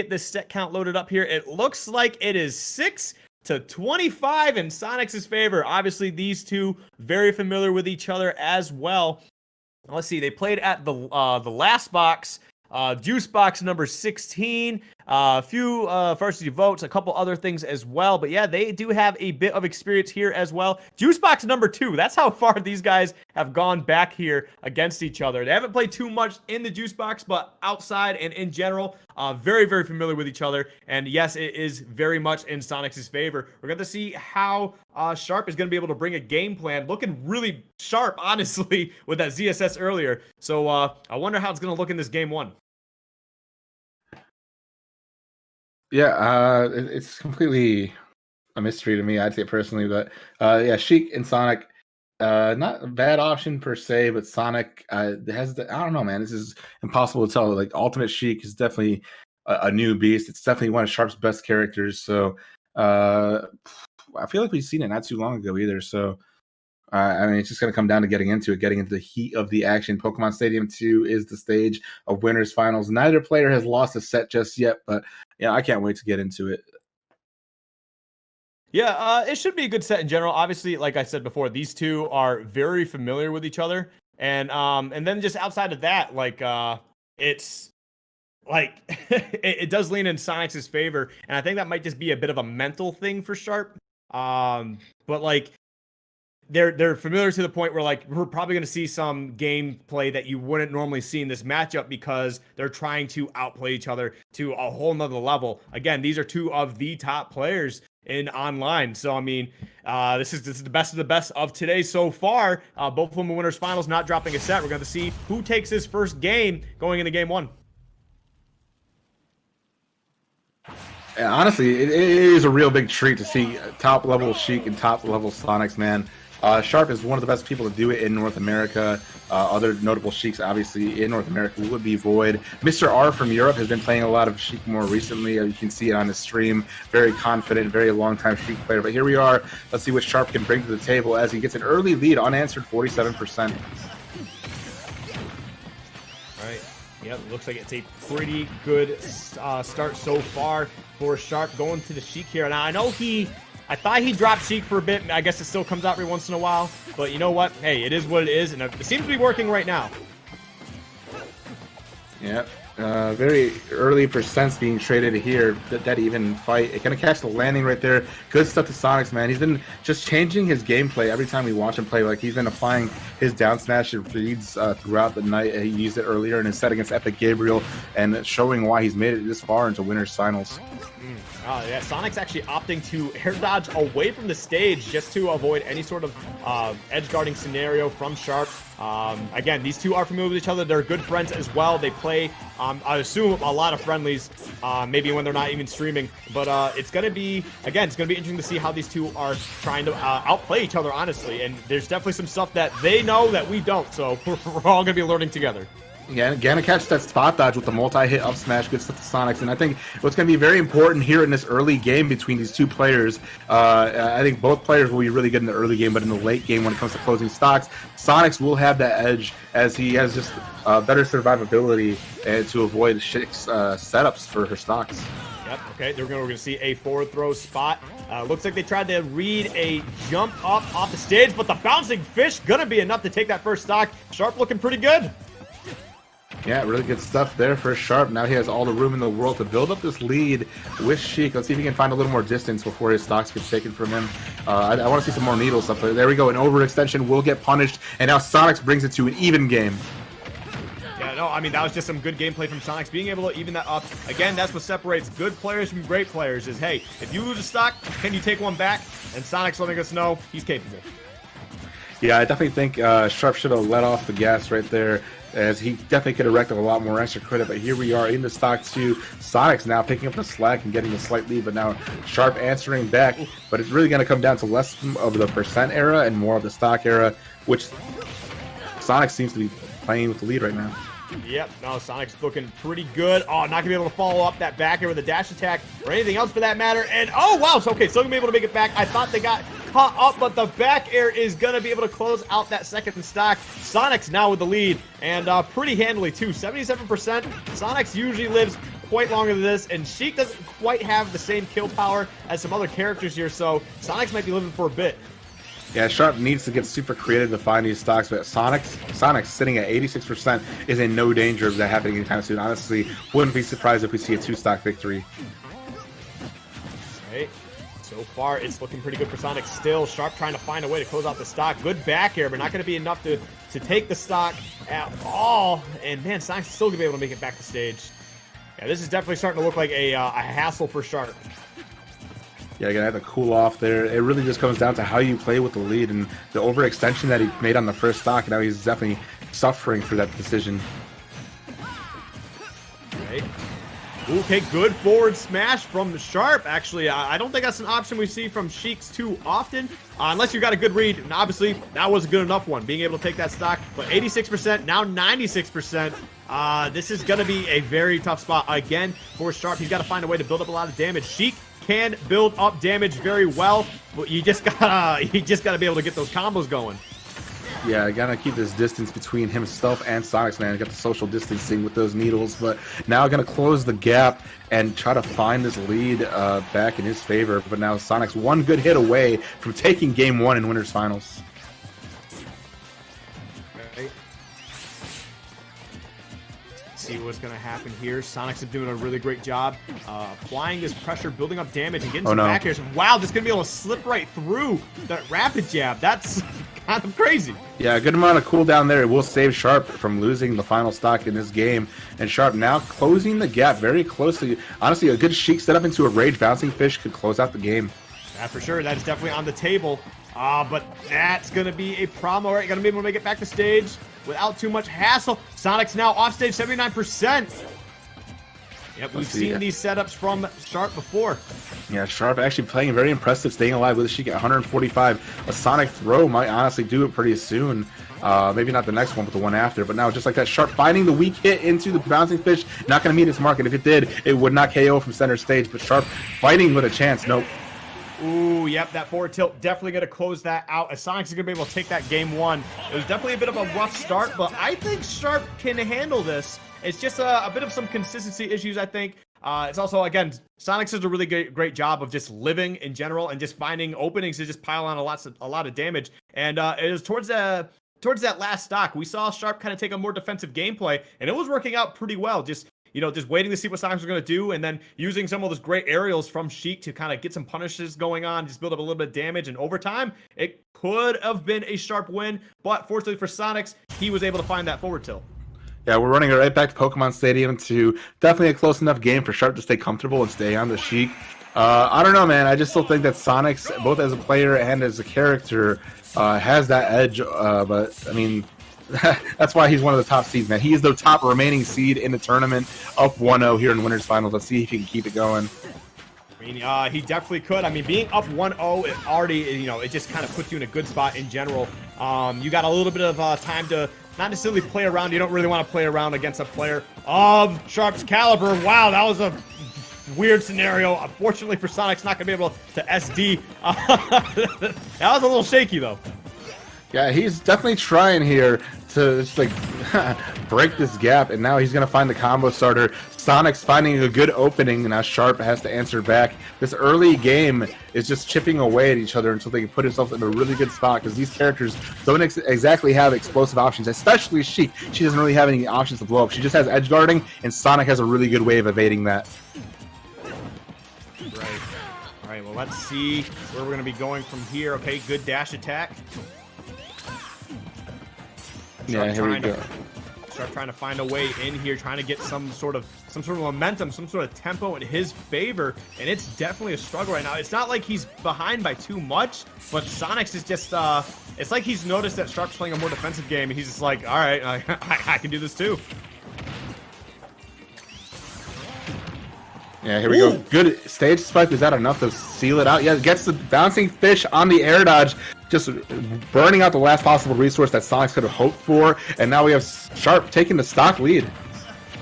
get this set count loaded up here. It looks like it is 6-25 in Sonix's favor. Obviously, these two very familiar with each other as well. Let's see, they played at the last box, juice box number 16, a few varsity votes, a couple other things as well. But yeah, they do have a bit of experience here as well. Juice box number 2, that's how far these guys have gone back here against each other. They haven't played too much in the juice box, but outside and in general, very, very familiar with each other. And yes, it is very much in Sonix's favor. We're going to see how Sharp is going to be able to bring a game plan. Looking really sharp, honestly, with that ZSS earlier. So I wonder how it's going to look in this game 1. Yeah, it's completely a mystery to me, I'd say personally. But yeah, Sheik and Sonic, not a bad option per se, but Sonic has I don't know, man. This is impossible to tell. Like, Ultimate Sheik is definitely a new beast. It's definitely one of Sharp's best characters. So I feel like we've seen it not too long ago either. So I mean, it's just going to come down to getting into the heat of the action. Pokemon Stadium 2 is the stage of winners finals. Neither player has lost a set just yet, but yeah, I can't wait to get into it. Yeah, it should be a good set in general. Obviously, like I said before, these two are very familiar with each other, and then just outside of that, like it's like it does lean in Sonix's favor, and I think that might just be a bit of a mental thing for Sharp. But like, they're familiar to the point where, like, we're probably going to see some gameplay that you wouldn't normally see in this matchup because they're trying to outplay each other to a whole nother level. Again, these are two of the top players in online. So, I mean, this is the best of the best of today so far. Both of them in winners finals, not dropping a set. We're going to see who takes his first game going into game 1. Yeah, honestly, it is a real big treat to see top level Sheik and top level Sonix, man. Sharp is one of the best people to do it in North America. Other notable Sheiks, obviously, in North America would be Void. Mr. R from Europe has been playing a lot of Sheik more recently. You can see it on his stream. Very confident, very long-time Sheik player. But here we are. Let's see what Sharp can bring to the table as he gets an early lead, unanswered 47%. All right. Yep, looks like it's a pretty good start so far for Sharp going to the Sheik here. Now, I thought he dropped Sheik for a bit. I guess it still comes out every once in a while. But you know what? Hey, it is what it is, and it seems to be working right now. Yeah, very early percents being traded here. That even fight. It's going to catch the landing right there. Good stuff to Sonix, man. He's been just changing his gameplay every time we watch him play. Like, he's been applying his down smash reads throughout the night. He used it earlier in his set against Epic Gabriel, and showing why he's made it this far into winners finals. Yeah, Sonix actually opting to air dodge away from the stage just to avoid any sort of edge guarding scenario from Sharp. Again, these two are familiar with each other. They're good friends as well. They play, I assume, a lot of friendlies, maybe when they're not even streaming. But it's going to be, again, it's going to be interesting to see how these two are trying to outplay each other, honestly. And there's definitely some stuff that they know that we don't. So we're all going to be learning together. Yeah, gonna catch that spot dodge with the multi-hit up smash. Good stuff to Sonix. And I think what's going to be very important here in this early game between these two players, I think both players will be really good in the early game, but in the late game when it comes to closing stocks, Sonix will have that edge as he has just better survivability to avoid Sheik's setups for her stocks. Yep, okay, we're going to see a forward throw spot. Looks like they tried to read a jump up off the stage, but the bouncing fish going to be enough to take that first stock. Sharp looking pretty good. Yeah, really good stuff there for Sharp. Now he has all the room in the world to build up this lead with Sheik. Let's see if he can find a little more distance before his stocks get taken from him. I want to see some more needle stuff. There we go. An overextension will get punished, and now Sonix brings it to an even game. Yeah, no, I mean, that was just some good gameplay from Sonix, being able to even that up. Again, that's what separates good players from great players is, hey, if you lose a stock, can you take one back? And Sonix letting us know he's capable. Yeah, I definitely think Sharp should have let off the gas right there, as he definitely could have wrecked a lot more extra credit. But here we are in the stock 2. Sonix now picking up the slack and getting a slight lead, but now Sharp answering back. But it's really going to come down to less of the percent era and more of the stock era, which Sonix seems to be playing with the lead right now. Yep, no, Sonic's looking pretty good. Oh, not going to be able to follow up that back air with a dash attack or anything else for that matter. And, oh, wow, so, okay, still going to be able to make it back. I thought they got caught up, but the back air is going to be able to close out that second stock. Sonix now with the lead, and pretty handily, too. 77%. Sonix usually lives quite longer than this, and Sheik doesn't quite have the same kill power as some other characters here, so Sonix might be living for a bit. Yeah, Sharp needs to get super creative to find these stocks, but Sonix sitting at 86% is in no danger of that happening anytime soon. Honestly, wouldn't be surprised if we see a 2-stock victory. Right. So far, it's looking pretty good for Sonix still. Sharp trying to find a way to close out the stock. Good back air, but not going to be enough to take the stock at all. And man, Sonix is still going to be able to make it back to stage. Yeah, this is definitely starting to look like a hassle for Sharp. Yeah, you're going to have to cool off there. It really just comes down to how you play with the lead and the overextension that he made on the first stock. And now he's definitely suffering for that decision. Right. Okay, good forward smash from Sharp. Actually, I don't think that's an option we see from Sheiks too often, unless you got a good read. And obviously, that was a good enough one, being able to take that stock. But 86%, now 96%. This is going to be a very tough spot again for Sharp. He's got to find a way to build up a lot of damage. Sheik can build up damage very well, but you just gotta be able to get those combos going. Yeah, I gotta keep this distance between himself and Sonix, man. Got the social distancing with those needles, but now gonna close the gap and try to find this lead back in his favor. But now Sonix one good hit away from taking game 1 in winners finals. Okay. See what's gonna happen here. Sonix is doing a really great job applying this pressure, building up damage, and getting some back airs. Wow, this is gonna be able to slip right through that rapid jab. That's kind of crazy. Yeah, a good amount of cooldown there. It will save Sharp from losing the final stock in this game. And Sharp now closing the gap very closely. Honestly, a good Sheik set up into a Rage Bouncing Fish could close out the game. Yeah, for sure. That is definitely on the table. But that's going to be a problem. All right, going to be able to make it back to stage without too much hassle. Sonix now off stage, 79%. Yep, we've seen these setups from Sharp before. Yeah, Sharp actually playing very impressive, staying alive with a Sheik at 145. A Sonic throw might honestly do it pretty soon. Maybe not the next one, but the one after. But now, just like that, Sharp finding the weak hit into the Bouncing Fish. Not going to meet its mark, and if it did, it would not KO from center stage. But Sharp fighting with a chance. Nope. Ooh, yep, that forward tilt definitely going to close that out. As Sonix is going to be able to take that game 1. It was definitely a bit of a rough start, but I think Sharp can handle this. It's just a bit of some consistency issues, I think. It's also, again, Sonix does a really great job of just living in general and just finding openings to just pile on a lot of damage. And it was towards that last stock, we saw Sharp kind of take a more defensive gameplay, and it was working out pretty well. Just waiting to see what Sonix was going to do, and then using some of those great aerials from Sheik to kind of get some punishes going on, just build up a little bit of damage. And over time, it could have been a Sharp win, but fortunately for Sonix, he was able to find that forward tilt. Yeah, we're running it right back to Pokemon Stadium to definitely a close enough game for Sharp to stay comfortable and stay on the Sheik. I don't know, man. I just still think that Sonix, both as a player and as a character, has that edge. But, I mean, that's why he's one of the top seeds, man. He is the top remaining seed in the tournament, up 1-0 here in Winners Finals. Let's see if he can keep it going. I mean, he definitely could. I mean, being up 1-0, it already, it just kind of puts you in a good spot in general. You got a little bit of time to not necessarily play around. You don't really want to play around against a player of Sharp's caliber. Wow, that was a weird scenario. Unfortunately for Sonix, not going to be able to SD. That was a little shaky, though. Yeah, he's definitely trying here to just, like, break this gap, and now he's going to find the combo starter. Sonix finding a good opening, and now Sharp has to answer back. This early game is just chipping away at each other until they can put themselves in a really good spot, because these characters don't exactly have explosive options, especially Sheik. She doesn't really have any options to blow up. She just has edge guarding, and Sonix has a really good way of evading that. Right. All right, well, let's see where we're going to be going from here. Okay, good dash attack. Yeah, here we go. Start trying to find a way in here, trying to get some sort of momentum, some sort of tempo in his favor, and it's definitely a struggle right now. It's not like he's behind by too much, but Sonix is just it's like he's noticed that Sharp's playing a more defensive game, and he's just like, all right, I can do this too. Yeah, here we go. Good stage spike. Is that enough to seal it out? Yeah, gets the Bouncing Fish on the air dodge, just burning out the last possible resource that Sonix could have hoped for. And now we have Sharp taking the stock lead.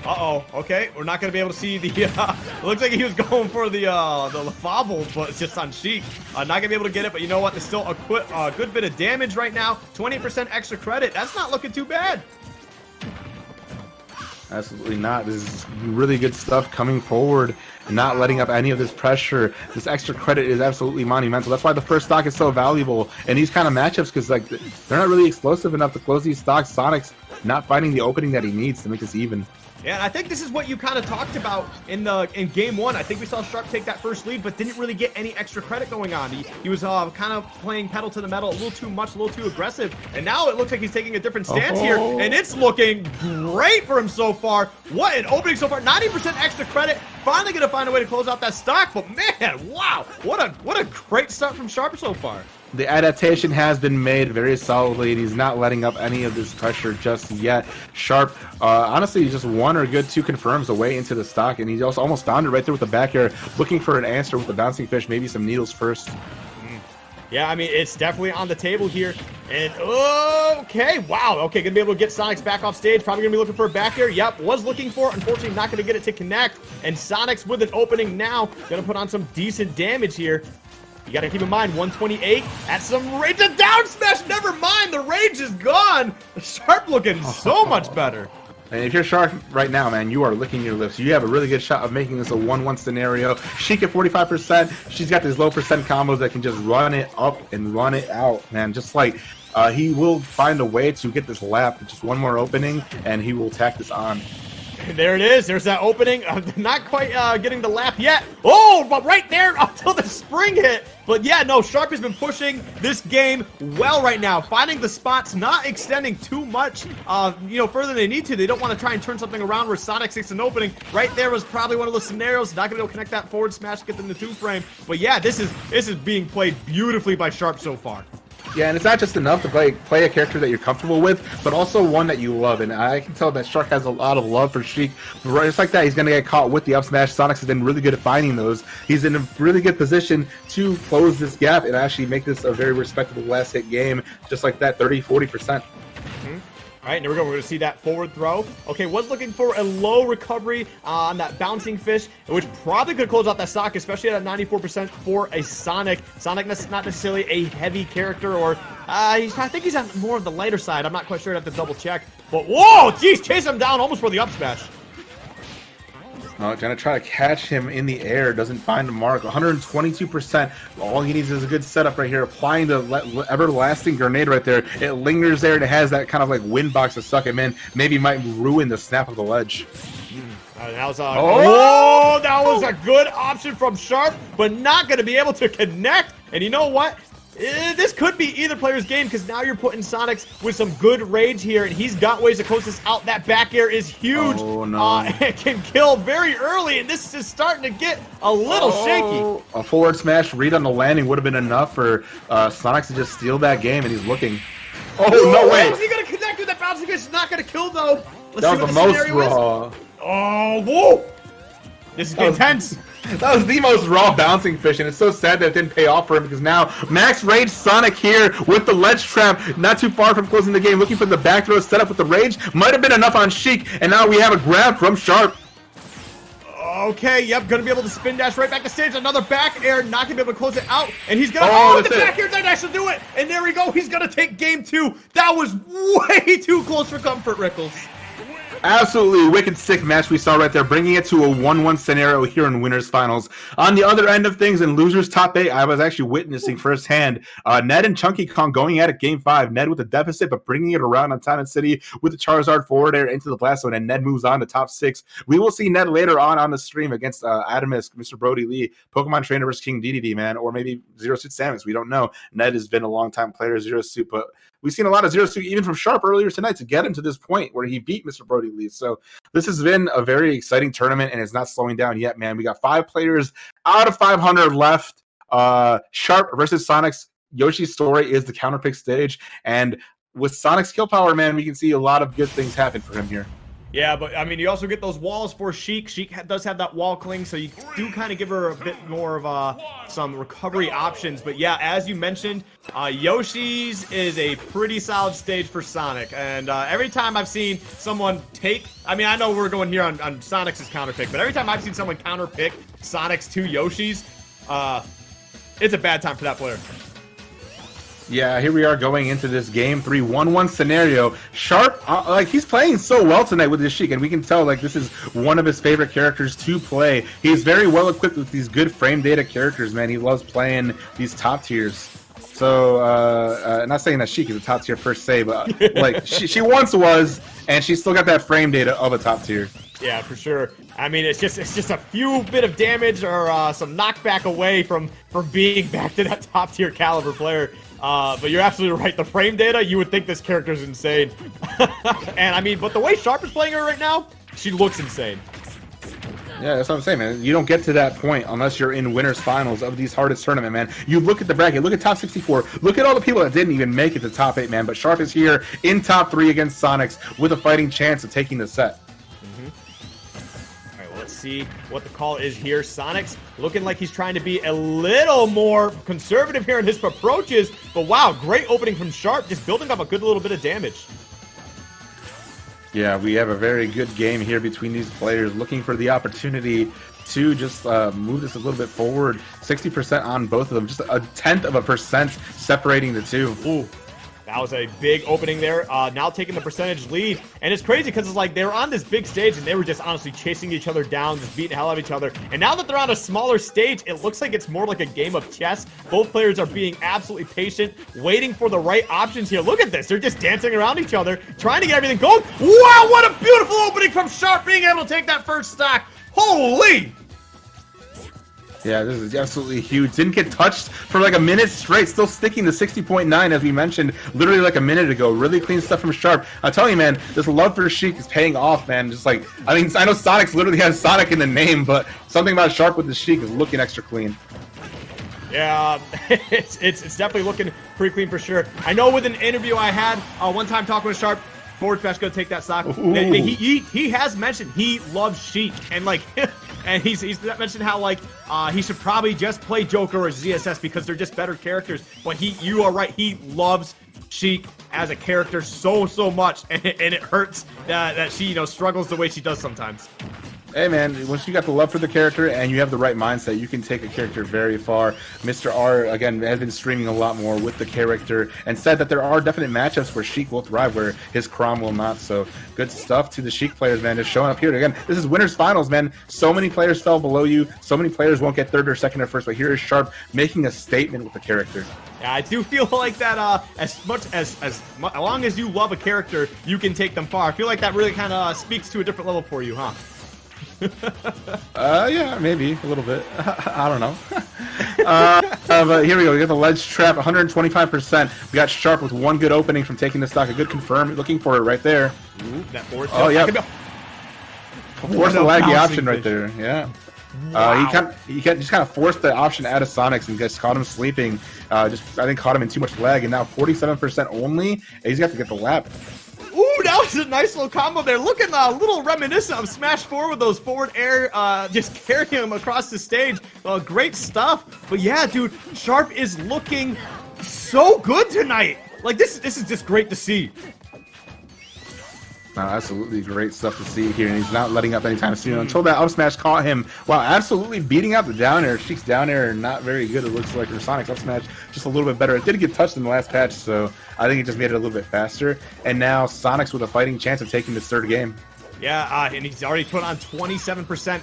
Uh-oh. Okay, we're not going to be able to see the... it looks like he was going for the Lafable, but it's just on Sheik. Not going to be able to get it, but you know what? There's still a good bit of damage right now. 20% extra credit. That's not looking too bad. Absolutely not. This is really good stuff coming forward, not letting up any of this pressure. This extra credit is absolutely monumental. That's why the first stock is so valuable in these kind of matchups, because like they're not really explosive enough to close these stocks. Sonic's not finding the opening that he needs to make this even. Yeah, and I think this is what you kind of talked about in game one. I think we saw Sharp take that first lead, but didn't really get any extra credit going on. He was kind of playing pedal to the metal a little too much, a little too aggressive, and now it looks like he's taking a different stance here, and it's looking great for him so far. What an opening so far! 90% extra credit. Finally going to find a way to close out that stock, but man, wow, what a great start from Sharp so far. The adaptation has been made very solidly, and he's not letting up any of this pressure just yet. Sharp, honestly, he's just one or good two confirms away into the stock, and he also almost found it right there with the back air, looking for an answer with the bouncing fish, maybe some needles first. Yeah, I mean, it's definitely on the table here. And, okay, wow. Okay, going to be able to get Sonix back off stage. Probably going to be looking for a back air. Yep, was looking for it. Unfortunately, not going to get it to connect. And Sonix with an opening now. Going to put on some decent damage here. You got to keep in mind, 128 at some range. The down smash, never mind. The range is gone. Sharp looking so much better. And if you're Sharp right now, man, you are licking your lips. You have a really good shot of making this a 1-1 scenario. Sheik at 45%. She's got these low percent combos that can just run it up and run it out, man. Just like he will find a way to get this lap. Just one more opening, and he will tack this on. There it is. There's that opening. Not quite getting the lap yet. Oh, but right there until the spring hit. But yeah, no, Sharp has been pushing this game well right now. Finding the spots, not extending too much, further than they need to. They don't want to try and turn something around where Sonix takes an opening. Right there was probably one of those scenarios. Not going to be able to connect that forward smash, get them the two frame. But yeah, this is being played beautifully by Sharp so far. Yeah, and it's not just enough to play a character that you're comfortable with, but also one that you love. And I can tell that Shark has a lot of love for Sheik. But just like that, he's going to get caught with the up smash. Sonix has been really good at finding those. He's in a really good position to close this gap and actually make this a very respectable last hit game. Just like that, 30-40%. All right, there we go. We're going to see that forward throw. Okay, was looking for a low recovery on that bouncing fish, which probably could close out that stock, especially at 94% for a Sonic. Sonic is not necessarily a heavy character, or I think he's on more of the lighter side. I'm not quite sure. I'd have to double check. But whoa, geez, chase him down almost for the up smash. Trying to try to catch him in the air, doesn't find the mark. 122%. All he needs is a good setup right here. Applying the everlasting grenade right there. It lingers there and it has that kind of like wind box to suck him in. Maybe might ruin the snap of the ledge. That was a good option from Sharp, but not going to be able to connect. And you know what? This could be either player's game, because now you're putting Sonix with some good rage here, and he's got ways to close this out. That back air is huge. Oh, no. It can kill very early, and this is starting to get a little shaky. A forward smash read on the landing would have been enough for Sonix to just steal that game, and he's looking. Oh, no way. How is he going to connect with that bouncing fish? It's not going to kill, though. That was the most raw. Oh, whoa. This is intense. That was the most raw bouncing fish, and it's so sad that it didn't pay off for him, because now max rage Sonic here with the ledge trap, not too far from closing the game, looking for the back throw set up with the rage. Might have been enough on Sheik, and now we have a grab from Sharp. Okay, yep, gonna be able to spin dash right back to stage. Another back air, not gonna be able to close it out, and he's gonna the back air dash to do it, and there we go. He's gonna take game two. That was way too close for comfort, Rickles. Absolutely wicked sick match we saw right there, bringing it to a 1-1 scenario here in winners finals. On the other end of things, in losers top 8, I was actually witnessing firsthand Ned and Chunky Kong going at it game 5. Ned with a deficit, but bringing it around on Talent City with the Charizard forward air into the blast zone, and Ned moves on to top 6. We will see Ned later on the stream against Adamus, Mr. Brody Lee, Pokemon Trainer versus King DDD, man, or maybe Zero Suit Samus. We don't know. Ned has been a long time player, Zero Suit, but we've seen a lot of Zero Suit even from Sharp earlier tonight to get him to this point where he beat Mr. Brody Lee. So this has been a very exciting tournament, and it's not slowing down yet, man. We got 5 players out of 500 left. Sharp versus Sonic's. Yoshi's story is the counterpick stage, and with Sonic's kill power, man, we can see a lot of good things happen for him here. Yeah, but I mean, you also get those walls for Sheik. Sheik does have that wall cling, so you do kind of give her a bit more of some recovery options. But yeah, as you mentioned, Yoshi's is a pretty solid stage for Sonic. And every time I've seen someone take, I mean, I know we're going here on Sonic's counter pick, but every time I've seen someone counter pick Sonic's to Yoshi's, it's a bad time for that player. Yeah, here we are going into this game 3 1-1 scenario. Sharp, like he's playing so well tonight with this Sheik, and we can tell like this is one of his favorite characters to play. He's very well equipped with these good frame data characters, man. He loves playing these top tiers. So, not saying that Sheik is a top tier per se, but like she once was, and she's still got that frame data of a top tier. Yeah, for sure. I mean, it's just a few bit of damage or some knockback away from being back to that top tier caliber player. But you're absolutely right. The frame data, you would think this character's insane. And I mean, but the way Sharp is playing her right now, she looks insane. Yeah, that's what I'm saying, man. You don't get to that point unless you're in winners finals of these hardest tournament, man. You look at the bracket, look at top 64, look at all the people that didn't even make it to top 8, man. But Sharp is here in top 3 against Sonix with a fighting chance of taking the set. All right, well, let's see what the call is here. Sonix looking like he's trying to be a little more conservative here in his approaches. But wow, great opening from Sharp, just building up a good little bit of damage. Yeah, we have a very good game here between these players, looking for the opportunity to just move this a little bit forward. 60% on both of them, just 0.1% separating the two. Ooh, that was a big opening there. Now taking the percentage lead. And it's crazy because it's like they were on this big stage and they were just honestly chasing each other down, just beating the hell out of each other. And now that they're on a smaller stage, it looks like it's more like a game of chess. Both players are being absolutely patient, waiting for the right options here. Look at this. They're just dancing around each other, trying to get everything going. Wow, what a beautiful opening from Sharp, being able to take that first stock. Holy! Yeah, this is absolutely huge. Didn't get touched for like a minute straight. Still sticking to 60.9 as we mentioned literally like a minute ago. Really clean stuff from Sharp. I'm telling you, man, this love for Sheik is paying off, man. Just like, I mean, I know Sonix literally has Sonic in the name, but something about Sharp with the Sheik is looking extra clean. Yeah, it's definitely looking pretty clean for sure. I know with an interview I had one time talking with Sharp, Forward Smash gonna take that stock. He has mentioned he loves Sheik, and like, and he's mentioned how like he should probably just play Joker or ZSS because they're just better characters. But you are right, he loves Sheik as a character so much, and it hurts that she struggles the way she does sometimes. Hey man, once you got the love for the character and you have the right mindset, you can take a character very far. Mr. R, again, has been streaming a lot more with the character and said that there are definite matchups where Sheik will thrive, where his Chrom will not. So good stuff to the Sheik players, man, just showing up here. Again, this is winners finals, man. So many players fell below you. So many players won't get third or second or first, but here is Sharp making a statement with the character. Yeah, I do feel like that as long as you love a character, you can take them far. I feel like that really kind of speaks to a different level for you, huh? Yeah, maybe a little bit. I don't know. But here we go. We got the ledge trap, 125%. We got Sharp with one good opening from taking the stock. A good confirm. Looking for it right there. Ooh, that forward oh yeah. Force the laggy option right there. Yeah. Wow. He just kind of forced the option out of Sonix and just caught him sleeping. I think caught him in too much lag, and now 47% only. And he's got to get the lap. Ooh, that was a nice little combo there. Looking a little reminiscent of Smash 4 with those forward air, just carrying him across the stage. Great stuff. But yeah, dude, Sharp is looking so good tonight. Like, this is just great to see. No, absolutely great stuff to see here, and he's not letting up anytime soon. Until that up smash caught him. Wow, absolutely beating out the down air. Sheik's down air not very good, it looks like. Or Sonic's up smash just a little bit better. It did get touched in the last patch, so I think it just made it a little bit faster. And now Sonix with a fighting chance of taking this third game. Yeah, and he's already put on 27%.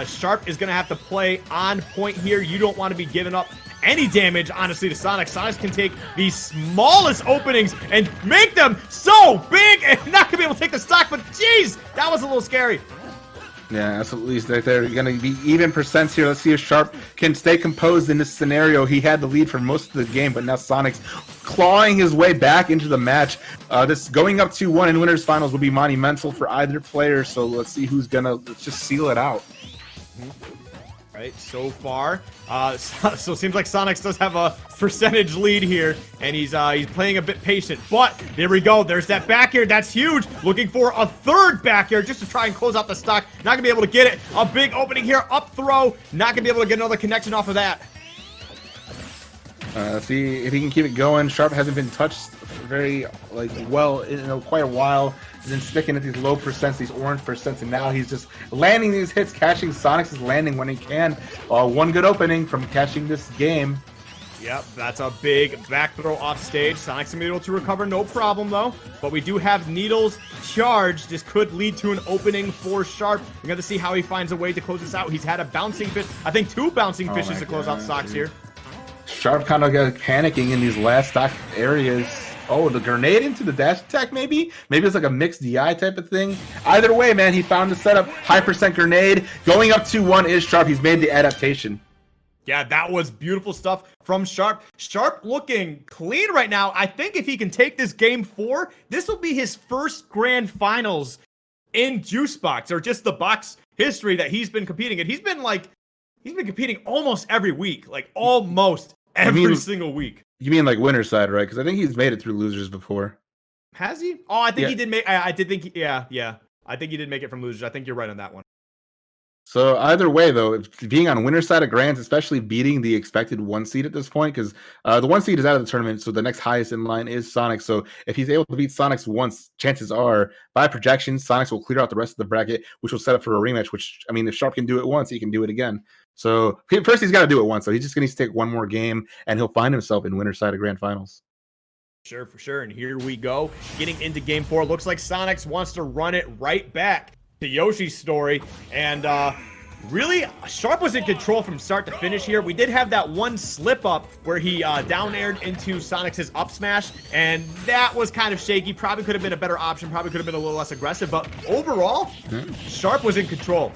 Sharp is going to have to play on point here. You don't want to be giving up any damage, honestly, to Sonix. Sonix can take the smallest openings and make them so big and not going to be able to take the stock, but jeez, that was a little scary. Yeah, absolutely. They're going to be even percents here. Let's see if Sharp can stay composed in this scenario. He had the lead for most of the game, but now Sonix clawing his way back into the match. This going up 2-1 in winners finals will be monumental for either player, so let's see who's going to just seal it out. Right, so far, so it seems like Sonix does have a percentage lead here, and he's playing a bit patient. But there we go. There's that back air. That's huge. Looking for a third back air just to try and close out the stock. Not gonna be able to get it. A big opening here, up throw. Not gonna be able to get another connection off of that. See if he can keep it going. Sharp hasn't been touched very well in quite a while. He's been sticking at these low percents, these orange percents, and now he's just landing these hits, catching Sonix's landing when he can. One good opening from catching this game. Yep, that's a big back throw off stage. Sonic's gonna be able to recover, no problem though. But we do have Needle's charge. This could lead to an opening for Sharp. We're gonna see how he finds a way to close this out. He's had a bouncing fish, I think 2 bouncing fishes to close out stocks here. Sharp kind of got panicking in these last stock areas. Oh, the grenade into the dash attack, maybe? Maybe it's like a mixed DI type of thing. Either way, man, he found the setup. High percent grenade. Going up 2-1 is Sharp. He's made the adaptation. Yeah, that was beautiful stuff from Sharp. Sharp looking clean right now. I think if he can take this game 4, this will be his first grand finals in Juice Box, or just the box history that he's been competing in. He's been competing almost every week, like almost every single week. You mean like winner side, right? Because I think he's made it through losers before. Has he? Oh, I think he did make. I did think. Yeah. I think he did make it from losers. I think you're right on that one. So either way, though, being on winner side of grands, especially beating the expected 1 seed at this point, because the 1 seed is out of the tournament, so the next highest in line is Sonix. So if he's able to beat Sonix once, chances are, by projections, Sonix will clear out the rest of the bracket, which will set up for a rematch. Which, I mean, if Sharp can do it once, he can do it again. So first, he's got to do it once. So he's just going to take one more game, and he'll find himself in winner side of grand finals. Sure, for sure. And here we go, getting into game 4. Looks like Sonix wants to run it right back to Yoshi's story, and really, Sharp was in control from start to finish here. We did have that one slip up where he down aired into Sonix's up smash, and that was kind of shaky. Probably could have been a better option. Probably could have been a little less aggressive, but overall, Sharp was in control.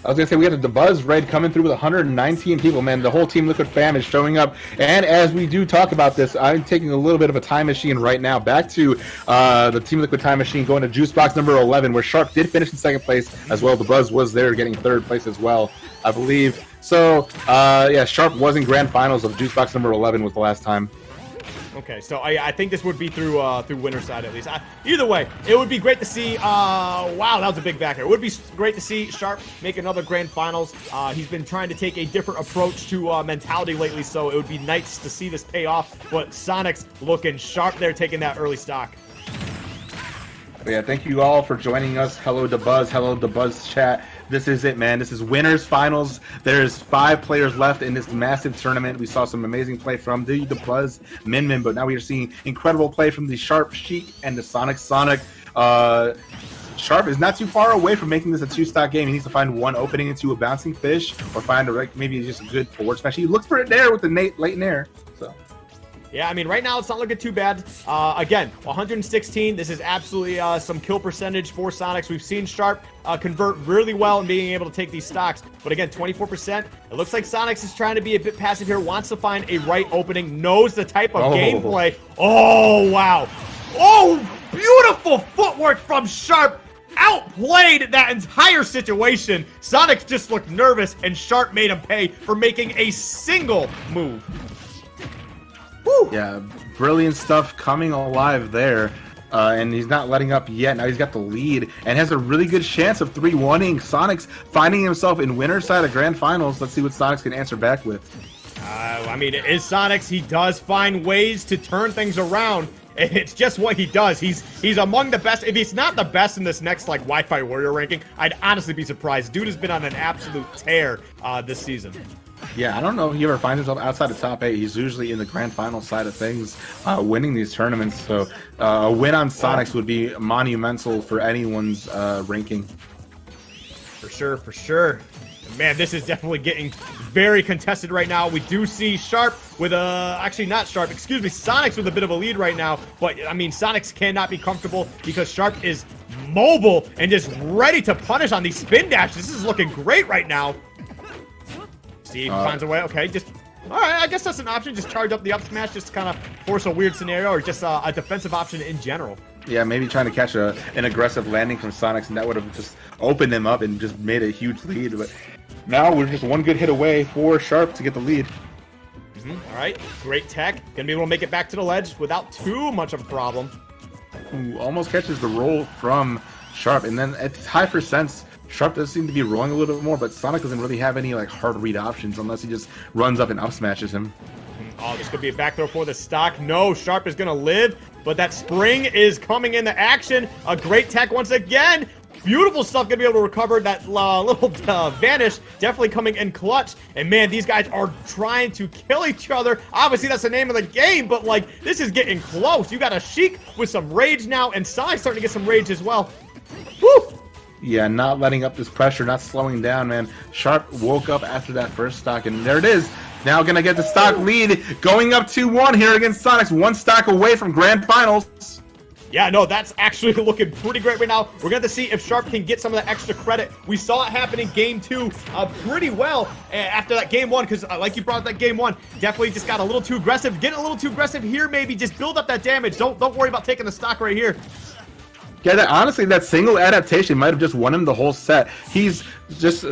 I was going to say, we had the Buzz raid coming through with 119 people, man. The whole Team Liquid fam is showing up. And as we do talk about this, I'm taking a little bit of a time machine right now. Back to the Team Liquid time machine, going to Juice Box number 11, where Sharp did finish in 2nd place as well. The Buzz was there getting 3rd place as well, I believe. So, yeah, Sharp was in grand finals of Juice Box number 11 was the last time. Okay, so I think this would be through winner side at least. Either way, it would be great to see. Wow, that was a big backer. It would be great to see Sharp make another grand finals. He's been trying to take a different approach to mentality lately, so it would be nice to see this pay off. But Sonix looking sharp there, taking that early stock. Yeah, thank you all for joining us. Hello, the Buzz. Hello, the Buzz chat. This is it, man. This is winners finals. There's 5 players left in this massive tournament. We saw some amazing play from the Buzz, Min, but now we are seeing incredible play from the Sharp, Sheik, and the Sonic. Sharp is not too far away from making this a 2-stock game. He needs to find one opening into a bouncing fish, or find maybe just a good forward smash. He looks for it there with the late nair. So. Yeah, I mean, right now it's not looking too bad. Again, 116. This is absolutely some kill percentage for Sonix. We've seen Sharp convert really well in being able to take these stocks. But again, 24%. It looks like Sonix is trying to be a bit passive here, wants to find a right opening, knows the type of gameplay. Oh, wow. Oh, beautiful footwork from Sharp. Outplayed that entire situation. Sonix just looked nervous, and Sharp made him pay for making a single move. Woo. Yeah, brilliant stuff coming alive there. And he's not letting up yet. Now he's got the lead and has a really good chance of 3-1ing. Sonix finding himself in winner's side of grand finals. Let's see what Sonix can answer back with. I mean, it is Sonix. He does find ways to turn things around. It's just what he does. He's among the best. If he's not the best in this next like Wi-Fi Warrior ranking, I'd honestly be surprised. Dude has been on an absolute tear this season. Yeah, I don't know if he ever finds himself outside the top 8. He's usually in the grand final side of things, winning these tournaments. So a win on Sonix would be monumental for anyone's ranking. For sure, for sure. Man, this is definitely getting very contested right now. We do see Sharp with actually not Sharp, excuse me, Sonix with a bit of a lead right now. But, I mean, Sonix cannot be comfortable because Sharp is mobile and just ready to punish on these spin dashes. This is looking great right now. See if he finds a way. Okay, just... All right, I guess that's an option. Just charge up the up smash just to kind of force a weird scenario, or just a defensive option in general. Yeah, maybe trying to catch an aggressive landing from Sonix, and that would have just opened him up and just made a huge lead. But now we're just one good hit away for Sharp to get the lead. All right, great tech. Gonna be able to make it back to the ledge without too much of a problem. Ooh, almost catches the roll from Sharp, and then at high percents, Sharp does seem to be rolling a little bit more, but Sonic doesn't really have any like hard read options unless he just runs up and up smashes him. Oh, this could be a back throw for the stock. No, Sharp is going to live, but that spring is coming into action. A great tech once again. Beautiful stuff. Gonna be able to recover that little vanish. Definitely coming in clutch. And man, these guys are trying to kill each other. Obviously, that's the name of the game, but like, this is getting close. You got a Sheik with some rage now, and Sonix starting to get some rage as well. Woo! Yeah, not letting up this pressure, not slowing down, man. Sharp woke up after that first stock, and there it is. Now gonna get the stock lead, going up 2-1 here against Sonix. 1 stock away from grand finals. Yeah, no, that's actually looking pretty great right now. We're going to see if Sharp can get some of that extra credit. We saw it happen in Game 2 pretty well after that Game 1, because like you brought up that Game 1, definitely just got a little too aggressive. Getting a little too aggressive here, maybe. Just build up that damage. Don't worry about taking the stock right here. Yeah, honestly, that single adaptation might have just won him the whole set. He's just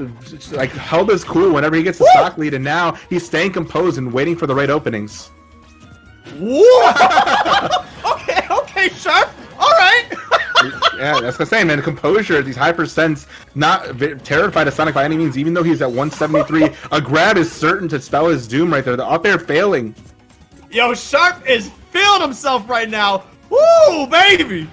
like held his cool whenever he gets a stock lead, and now he's staying composed and waiting for the right openings. Whoa! okay, Sharp. All right. Yeah, that's the same, man. The composure, these high percents, not terrified of Sonix by any means, even though he's at 173. A grab is certain to spell his doom right there. The up air failing. Yo, Sharp is feeling himself right now. Woo, baby.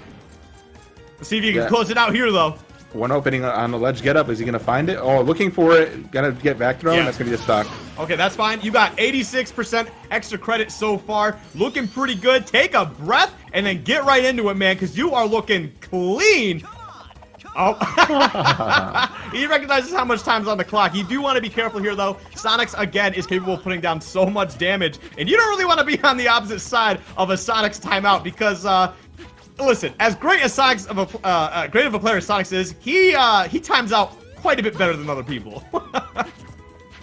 Let's see if you can close it out here, though. One opening on the ledge get up. Is he going to find it? Oh, looking for it. Gonna get back thrown. Yeah. That's going to be a stock. Okay, that's fine. You got 86% extra credit so far. Looking pretty good. Take a breath and then get right into it, man, because you are looking clean. Oh. He recognizes how much time's on the clock. You do want to be careful here, though. Sonix, again, is capable of putting down so much damage, and you don't really want to be on the opposite side of a Sonix timeout because, listen, as great as Sonix great of a player as Sonix is, he times out quite a bit better than other people.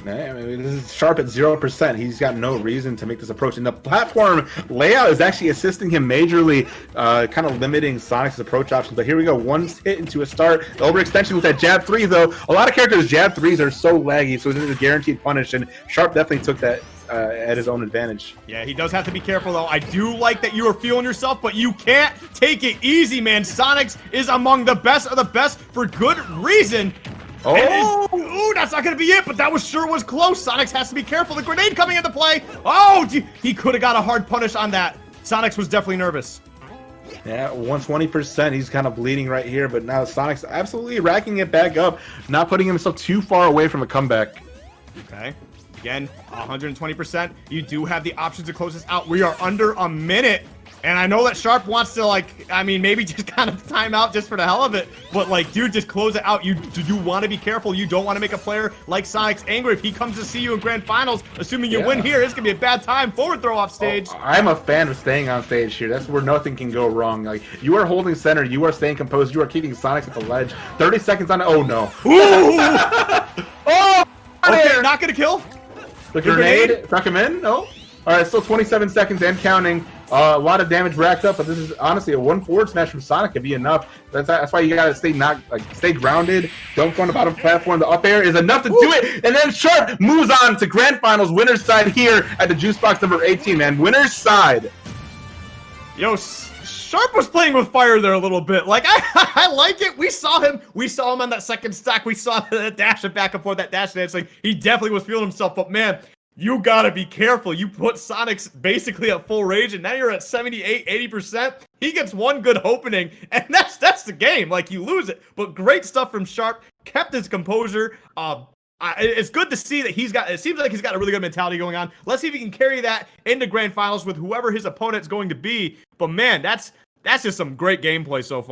I mean, this is Sharp at 0%. He's got no reason to make this approach. And the platform layout is actually assisting him majorly, kind of limiting Sonix's approach options. But here we go. One hit into a start. The overextension with that jab 3, though. A lot of characters' jab 3s are so laggy, so this is a guaranteed punish. And Sharp definitely took that at his own advantage. Yeah, he does have to be careful, though. I do like that you are feeling yourself, but you can't take it easy, man. Sonix is among the best of the best for good reason. Oh! Ooh, that's not going to be it, but that sure was close. Sonix has to be careful. The grenade coming into play. Oh, he could have got a hard punish on that. Sonix was definitely nervous. Yeah, 120%. He's kind of bleeding right here, but now Sonix absolutely racking it back up, not putting himself too far away from a comeback. Okay. Again, 120%. You do have the option to close this out. We are under a minute. And I know that Sharp wants to, like, I mean, maybe just kind of time out just for the hell of it. But, like, dude, just close it out. You want to be careful. You don't want to make a player like Sonix angry. If he comes to see you in grand finals, assuming you win here, it's going to be a bad time. Forward throw off stage. Oh, I'm a fan of staying on stage here. That's where nothing can go wrong. Like, you are holding center. You are staying composed. You are keeping Sonix at the ledge. 30 seconds on it. Oh, no. Ooh! Oh! Okay, not going to kill. The grenade struck him in? No. All right, still 27 seconds and counting. A lot of damage racked up, but this is honestly a 1 forward smash from Sonic could be enough. That's why you gotta stay grounded. Don't go on the bottom platform. The up air is enough to do it, and then Sharp moves on to grand finals winner's side here at the juice box number 18. Man, winner's side. Yo, Sharp was playing with fire there a little bit. Like I like it. We saw him on that second stack. We saw the dash back and forth, that dash dance. Like he definitely was feeling himself. But man, you gotta be careful. You put Sonix basically at full rage, and now you're at 78, 80%. He gets one good opening, and that's the game. Like, you lose it. But great stuff from Sharp. Kept his composure. It's good to see that it seems like he's got a really good mentality going on. Let's see if he can carry that into grand finals with whoever his opponent's going to be. But man, that's just some great gameplay so far.